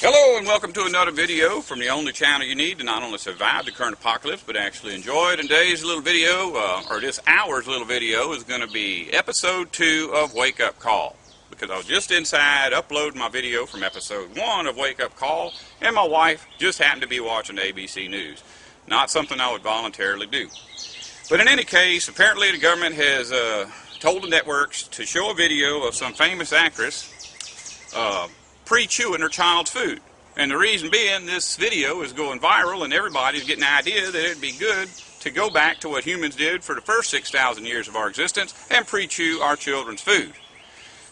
Hello and welcome to another video from the only channel you need to not only survive the current apocalypse but actually enjoy it. And today's little video, or this hour's little video, is going to be episode 2 of Wake Up Call. Because I was just inside uploading my video from episode 1 of Wake Up Call, and my wife just happened to be watching ABC News. Not something I would voluntarily do. But in any case, apparently the government has told the networks to show a video of some famous actress pre-chewing her child's food. And the reason being, this video is going viral and everybody's getting the idea that it'd be good to go back to what humans did for the first 6,000 years of our existence and pre-chew our children's food.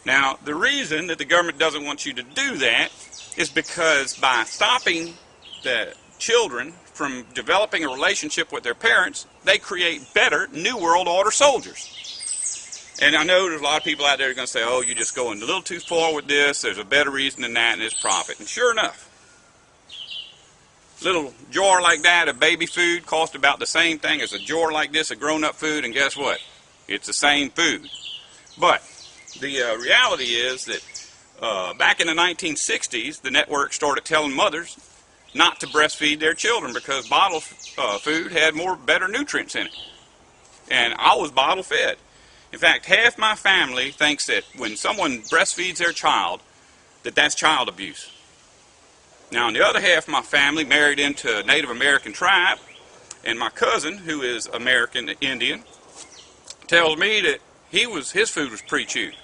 Now, the reason that the government doesn't want you to do that is because by stopping the children from developing a relationship with their parents, they create better New World Order soldiers. And I know there's a lot of people out there who are going to say, oh, you're just going a little too far with this. There's a better reason than that, and it's profit. And sure enough, little jar like that of baby food costs about the same thing as a jar like this of grown-up food, and guess what? It's the same food. But the reality is that back in the 1960s, the network started telling mothers not to breastfeed their children because bottled food had better nutrients in it. And I was bottle fed. In fact, half my family thinks that when someone breastfeeds their child, that's child abuse. Now, on the other half of my family married into a Native American tribe, and my cousin, who is American Indian, tells me that his food was pre-chewed.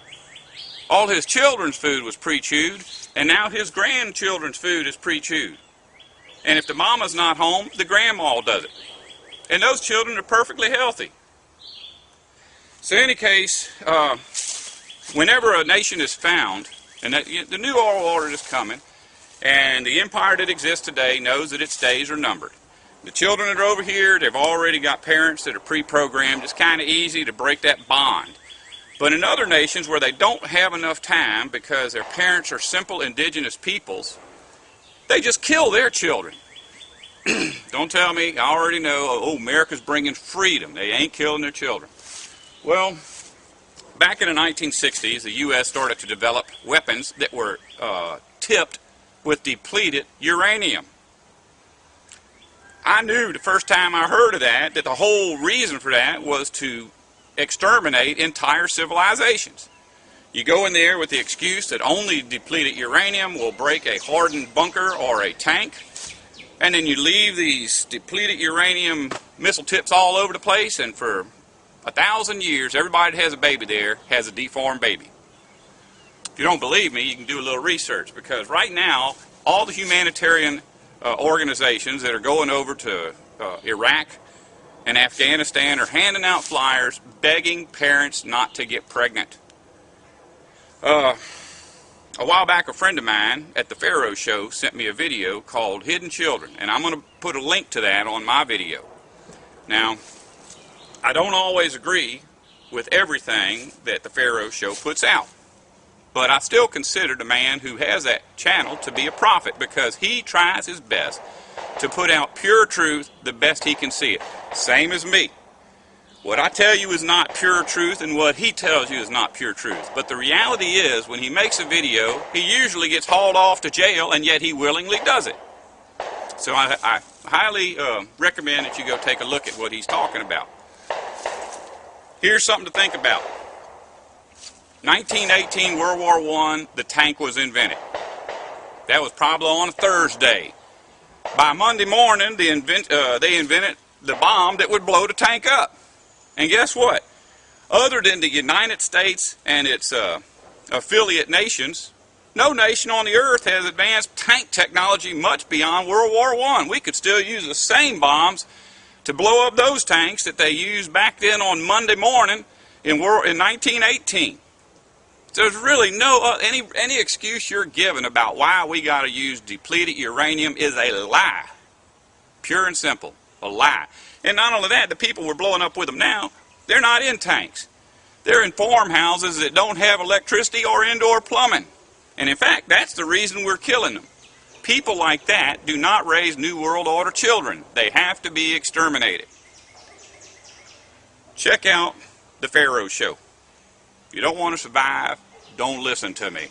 All his children's food was pre-chewed, and now his grandchildren's food is pre-chewed. And if the mama's not home, the grandma does it. And those children are perfectly healthy. So in any case, whenever a nation is found, and the New World Order is coming, and the empire that exists today knows that its days are numbered. The children that are over here, they've already got parents that are pre-programmed. It's kind of easy to break that bond. But in other nations where they don't have enough time because their parents are simple indigenous peoples, they just kill their children. Don't tell me, I already know, oh, America's bringing freedom. They ain't killing their children. Well, back in the 1960s, the U.S. started to develop weapons that were tipped with depleted uranium. I knew the first time I heard of that the whole reason for that was to exterminate entire civilizations. You go in there with the excuse that only depleted uranium will break a hardened bunker or a tank, and then you leave these depleted uranium missile tips all over the place, and for 1,000 years, everybody that has a baby there has a deformed baby. If you don't believe me, you can do a little research, because right now, all the humanitarian organizations that are going over to Iraq and Afghanistan are handing out flyers begging parents not to get pregnant. A while back, a friend of mine at the Pharaoh Show sent me a video called Hidden Children, and I'm going to put a link to that on my video. Now, I don't always agree with everything that the Pharaoh Show puts out, but I still consider the man who has that channel to be a prophet because he tries his best to put out pure truth the best he can see it. Same as me. What I tell you is not pure truth, and what he tells you is not pure truth. But the reality is, when he makes a video, he usually gets hauled off to jail, and yet he willingly does it. So I highly recommend that you go take a look at what he's talking about. Here's something to think about. 1918, World War I, the tank was invented. That was probably on a Thursday. By Monday morning, they invented the bomb that would blow the tank up. And guess what? Other than the United States and its affiliate nations, no nation on the earth has advanced tank technology much beyond World War I. We could still use the same bombs to blow up those tanks that they used back then on Monday morning in 1918. So there's really no any excuse you're given about why we got to use depleted uranium is a lie. Pure and simple, a lie. And not only that, the people we're blowing up with them now, they're not in tanks. They're in farmhouses that don't have electricity or indoor plumbing. And in fact, that's the reason we're killing them. People like that do not raise New World Order children. They have to be exterminated. Check out the Pharaoh Show. If you don't want to survive, don't listen to me.